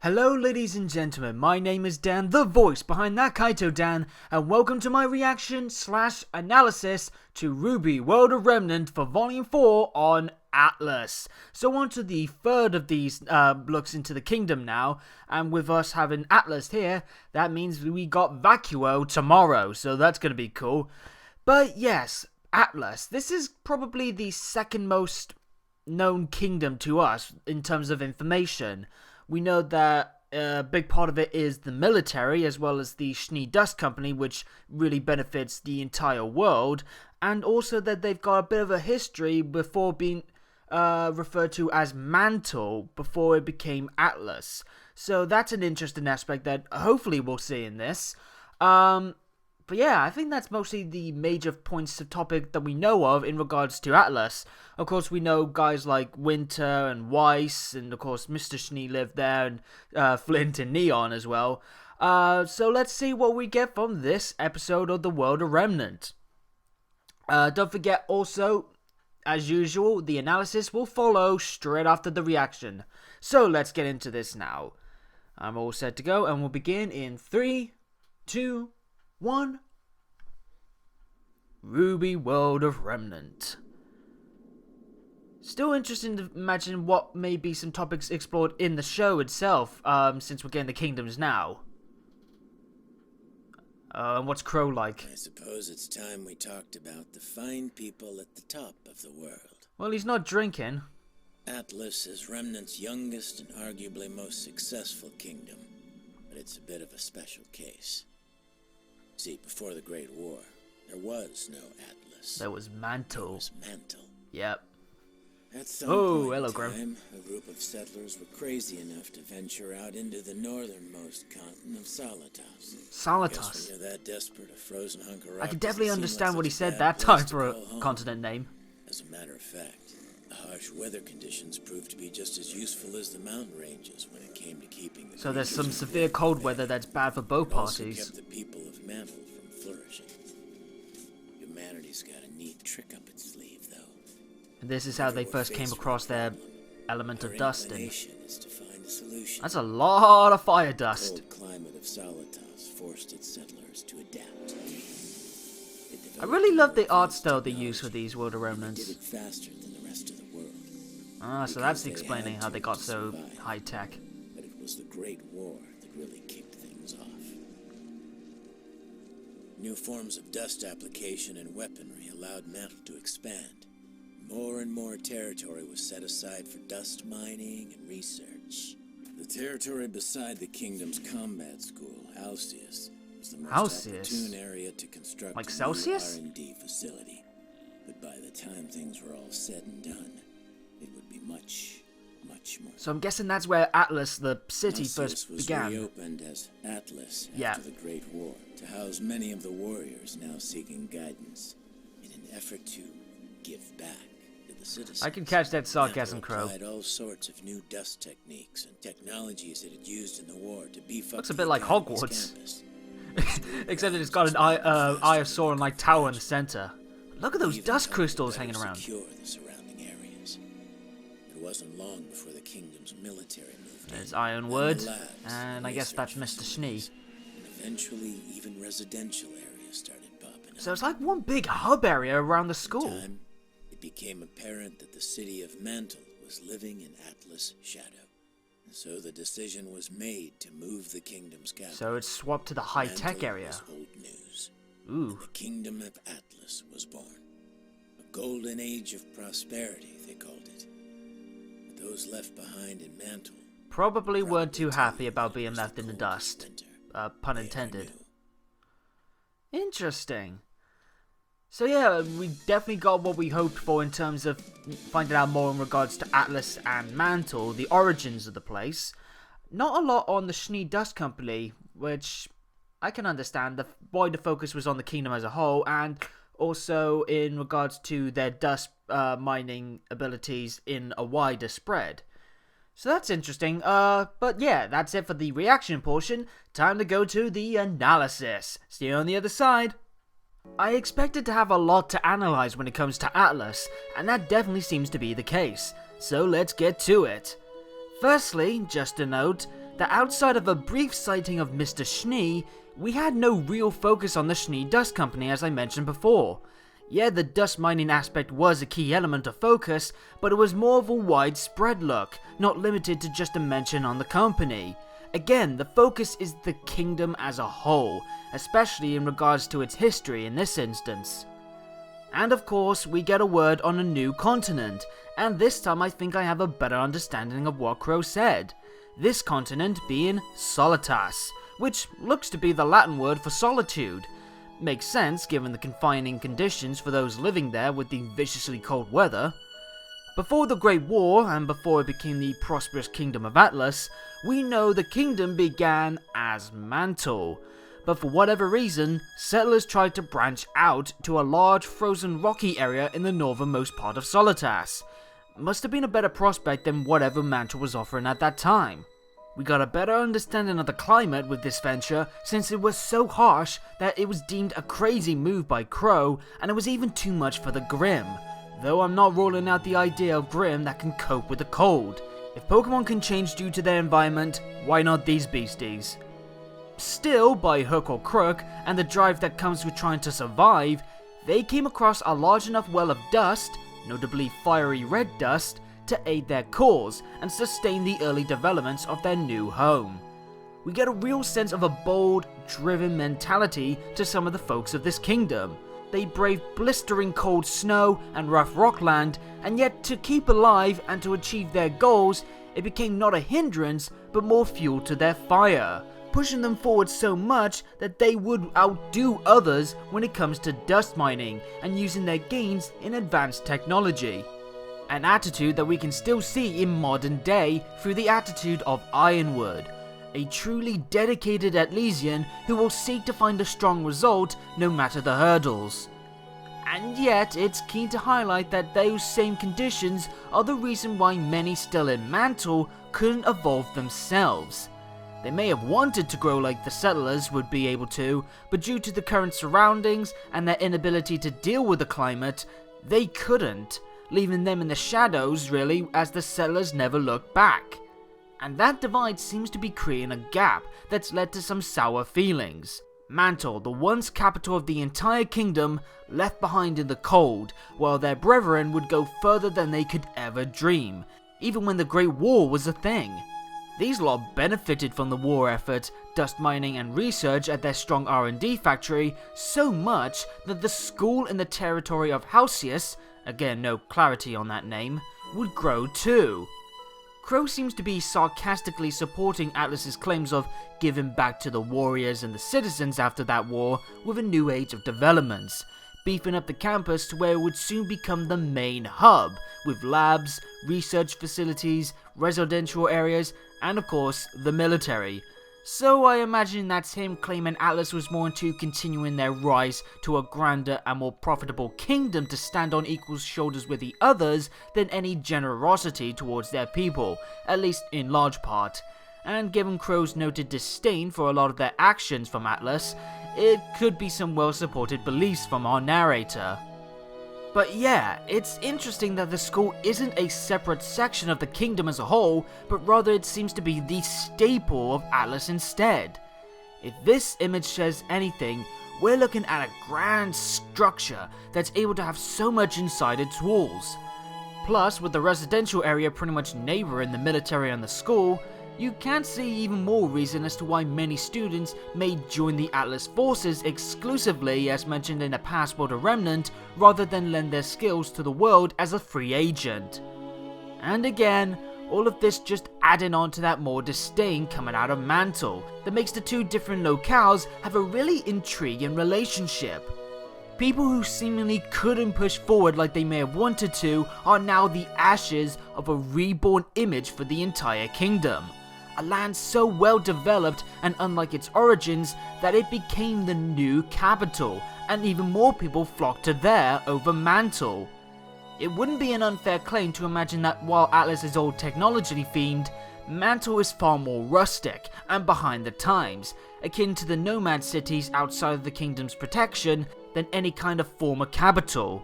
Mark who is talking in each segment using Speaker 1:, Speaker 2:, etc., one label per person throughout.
Speaker 1: Hello ladies and gentlemen, my name is Dan, the voice behind ThatKaitoDan, and welcome to my reaction / analysis to RWBY World of Remnant for Volume 4 on Atlas. So on to the third of these looks into the kingdom now, and with us having Atlas here, that means we got Vacuo tomorrow, so that's going to be cool. But yes, Atlas, this is probably the second most known kingdom to us in terms of information. We know that a big part of it is the military, as well as the Schnee Dust Company, which really benefits the entire world, and also that they've got a bit of a history before being referred to as Mantle before it became Atlas. So that's an interesting aspect that hopefully we'll see in this. But yeah, I think that's mostly the major points of topic that we know of in regards to Atlas. Of course, we know guys like Winter and Weiss, and of course Mr. Schnee lived there, and Flint and Neon as well. So let's see what we get from this episode of the World of Remnant. Don't forget also, as usual, the analysis will follow straight after the reaction. So let's get into this now. I'm all set to go, and we'll begin in 3, 2, 1. RWBY World of Remnant. Still interesting to imagine what may be some topics explored in the show itself, since we're getting the kingdoms now. And what's Crow like?
Speaker 2: I suppose it's time we talked about the fine people at the top of the world.
Speaker 1: Well, he's not drinking.
Speaker 2: Atlas is Remnant's youngest and arguably most successful kingdom, but it's a bit of a special case. See, before the Great War, there was no Atlas.
Speaker 1: There was Mantle.
Speaker 2: There was Mantle.
Speaker 1: Yep.
Speaker 2: At some point
Speaker 1: hello,
Speaker 2: in
Speaker 1: Grim.
Speaker 2: time, a group of settlers were crazy enough to venture out into the northernmost continent of Salatas.
Speaker 1: Salatas.
Speaker 2: When you're that desperate, a frozen hunk of rock
Speaker 1: I can definitely
Speaker 2: doesn't seem
Speaker 1: understand
Speaker 2: like
Speaker 1: what he
Speaker 2: such a
Speaker 1: said
Speaker 2: bad
Speaker 1: that
Speaker 2: place
Speaker 1: time
Speaker 2: to
Speaker 1: for a
Speaker 2: call home.
Speaker 1: continent name.
Speaker 2: As a matter of fact, the harsh weather conditions proved to be just as useful as the mountain ranges when it came to keeping the
Speaker 1: So there's some
Speaker 2: creatures
Speaker 1: severe cold weather that's bad for both
Speaker 2: It also
Speaker 1: parties.
Speaker 2: kept the people of Mantle from flourishing. Humanity's got a neat trick up its sleeve, though.
Speaker 1: And this is how they first came across their element of dust. And
Speaker 2: Inclination is to find a solution.
Speaker 1: that's a lot of fire dust.
Speaker 2: The cold climate of Salatas forced its settlers to adapt.
Speaker 1: I really love the art style they use for these World of Remnants.
Speaker 2: Did it faster than the rest of the world.
Speaker 1: Ah, so that's explaining how they got so high tech.
Speaker 2: But it was the Great War that really kicked things off. New forms of dust application and weaponry allowed Mantle to expand. More and more territory was set aside for dust mining and research. The territory beside the kingdom's combat school, Halcyon, was the most opportune area to construct
Speaker 1: Like
Speaker 2: a new
Speaker 1: Celsius?
Speaker 2: R&D facility. But by the time things were all said and done, it would be much more.
Speaker 1: So I'm guessing that's where Atlas, the city,
Speaker 2: Halcyon
Speaker 1: first
Speaker 2: was
Speaker 1: began.
Speaker 2: reopened as Atlas
Speaker 1: Yeah.
Speaker 2: after the Great War to house many of the warriors now seeking guidance in an effort to give back to the citizens.
Speaker 1: I can catch that sarcasm,
Speaker 2: Mantle
Speaker 1: Crow.
Speaker 2: applied all sorts of new dust techniques and technologies it had used in the war to beef up
Speaker 1: Looks a
Speaker 2: the
Speaker 1: bit like
Speaker 2: academy's
Speaker 1: Hogwarts.
Speaker 2: campus.
Speaker 1: Except that it's got an eye of Sauron-like tower in the center. Look at those
Speaker 2: Even
Speaker 1: dust
Speaker 2: helped
Speaker 1: crystals
Speaker 2: better
Speaker 1: hanging around.
Speaker 2: secure the surrounding areas. It wasn't long before the kingdom's military moved
Speaker 1: There's
Speaker 2: in,
Speaker 1: Ironwood,
Speaker 2: and the labs,
Speaker 1: and I guess that's
Speaker 2: research
Speaker 1: Mr. Schnee.
Speaker 2: facilities, and eventually even residential areas started popping up.
Speaker 1: So it's like one big hub area around the school.
Speaker 2: In time, it became apparent that the city of Mantle was living in Atlas' shadow. And so the decision was made to move the kingdom's capital.
Speaker 1: So it's swapped to the high-tech
Speaker 2: Mantle
Speaker 1: area.
Speaker 2: was old news.
Speaker 1: Ooh.
Speaker 2: The kingdom of Atlas was born. A golden age of prosperity, they called it. But those left behind in Mantle
Speaker 1: Probably weren't too happy about being left in the dust.
Speaker 2: winter.
Speaker 1: Pun
Speaker 2: They
Speaker 1: intended.
Speaker 2: knew.
Speaker 1: Interesting. So yeah, we definitely got what we hoped for in terms of finding out more in regards to Atlas and Mantle, the origins of the place. Not a lot on the Schnee Dust Company, which I can understand why the focus was on the kingdom as a whole, and also in regards to their dust mining abilities in a wider spread. So that's interesting, but yeah, that's it for the reaction portion. Time to go to the analysis. See you on the other side. I expected to have a lot to analyze when it comes to Atlas, and that definitely seems to be the case. So let's get to it. Firstly, just a note, that outside of a brief sighting of Mr. Schnee, we had no real focus on the Schnee Dust Company as I mentioned before. Yeah, the dust mining aspect was a key element of focus, but it was more of a widespread look, not limited to just a mention on the company. Again, the focus is the kingdom as a whole, especially in regards to its history in this instance. And of course, we get a word on a new continent, and this time I think I have a better understanding of what Crow said. This continent being Solitas, which looks to be the Latin word for solitude. Makes sense given the confining conditions for those living there with the viciously cold weather. Before the Great War, and before it became the prosperous Kingdom of Atlas, we know the kingdom began as Mantle. But for whatever reason, settlers tried to branch out to a large frozen rocky area in the northernmost part of Solitas. Must have been a better prospect than whatever Mantle was offering at that time. We got a better understanding of the climate with this venture since it was so harsh that it was deemed a crazy move by Crow, and it was even too much for the Grim. Though I'm not ruling out the idea of Grim that can cope with the cold. If Pokemon can change due to their environment, why not these beasties? Still, by hook or crook, and the drive that comes with trying to survive, they came across a large enough well of dust, notably fiery red dust, to aid their cause and sustain the early developments of their new home. We get a real sense of a bold, driven mentality to some of the folks of this kingdom. They braved blistering cold snow and rough rockland, and yet to keep alive and to achieve their goals, it became not a hindrance but more fuel to their fire, pushing them forward so much that they would outdo others when it comes to dust mining and using their gains in advanced technology. An attitude that we can still see in modern day through the attitude of Ironwood, a truly dedicated Atlesian who will seek to find a strong result no matter the hurdles. And yet, it's key to highlight that those same conditions are the reason why many still in Mantle couldn't evolve themselves. They may have wanted to grow like the settlers would be able to, but due to the current surroundings and their inability to deal with the climate, they couldn't, leaving them in the shadows really as the settlers never looked back. And that divide seems to be creating a gap that's led to some sour feelings. Mantle, the once capital of the entire kingdom, left behind in the cold, while their brethren would go further than they could ever dream, even when the Great War was a thing. These lot benefited from the war effort, dust mining and research at their strong R&D factory so much that the school in the territory of Halcyon, again no clarity on that name, would grow too. Crow seems to be sarcastically supporting Atlas's claims of giving back to the warriors and the citizens after that war with a new age of developments, beefing up the campus to where it would soon become the main hub, with labs, research facilities, residential areas, and of course, the military. So I imagine that's him claiming Atlas was more into continuing their rise to a grander and more profitable kingdom to stand on equal shoulders with the others than any generosity towards their people, at least in large part. And given Crow's noted disdain for a lot of their actions from Atlas, it could be some well-supported beliefs from our narrator. But yeah, it's interesting that the school isn't a separate section of the kingdom as a whole, but rather it seems to be the staple of Atlas instead. If this image says anything, we're looking at a grand structure that's able to have so much inside its walls. Plus, with the residential area pretty much neighboring the military and the school, you can see even more reason as to why many students may join the Atlas forces exclusively as mentioned in the past World of Remnant, rather than lend their skills to the world as a free agent. And again, all of this just adding on to that more disdain coming out of Mantle, that makes the two different locales have a really intriguing relationship. People who seemingly couldn't push forward like they may have wanted to are now the ashes of a reborn image for the entire kingdom. A land so well developed and unlike its origins that it became the new capital, and even more people flocked to there over Mantle. It wouldn't be an unfair claim to imagine that while Atlas is old technology themed, Mantle is far more rustic and behind the times, akin to the nomad cities outside of the kingdom's protection than any kind of former capital.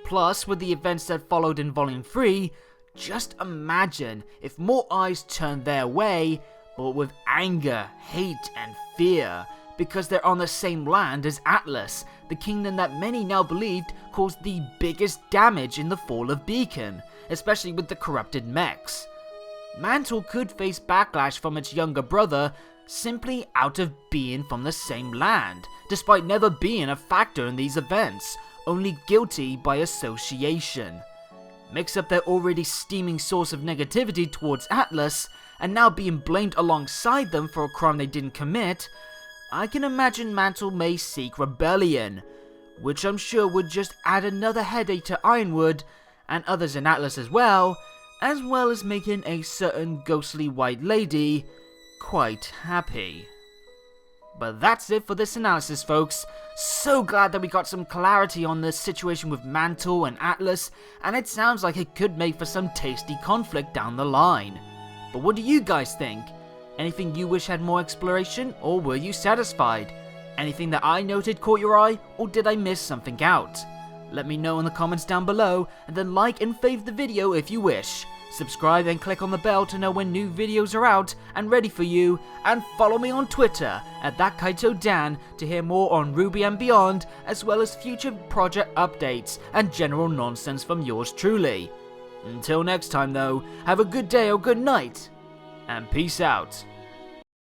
Speaker 1: Plus, with the events that followed in Volume 3, just imagine if more eyes turned their way, but with anger, hate, and fear, because they're on the same land as Atlas, the kingdom that many now believed caused the biggest damage in the fall of Beacon, especially with the corrupted mechs. Mantle could face backlash from its younger brother simply out of being from the same land, despite never being a factor in these events, only guilty by association. Mix up their already steaming source of negativity towards Atlas, and now being blamed alongside them for a crime they didn't commit, I can imagine Mantle may seek rebellion, which I'm sure would just add another headache to Ironwood, and others in Atlas as well as making a certain ghostly white lady quite happy. But that's it for this analysis, folks. So glad that we got some clarity on the situation with Mantle and Atlas, and it sounds like it could make for some tasty conflict down the line. But what do you guys think? Anything you wish had more exploration, or were you satisfied? Anything that I noted caught your eye, or did I miss something out? Let me know in the comments down below, and then like and fave the video if you wish. Subscribe and click on the bell to know when new videos are out and ready for you, and follow me on Twitter at ThatKaitoDan to hear more on RWBY and beyond, as well as future project updates and general nonsense from yours truly. Until next time though, have a good day or good night, and peace out.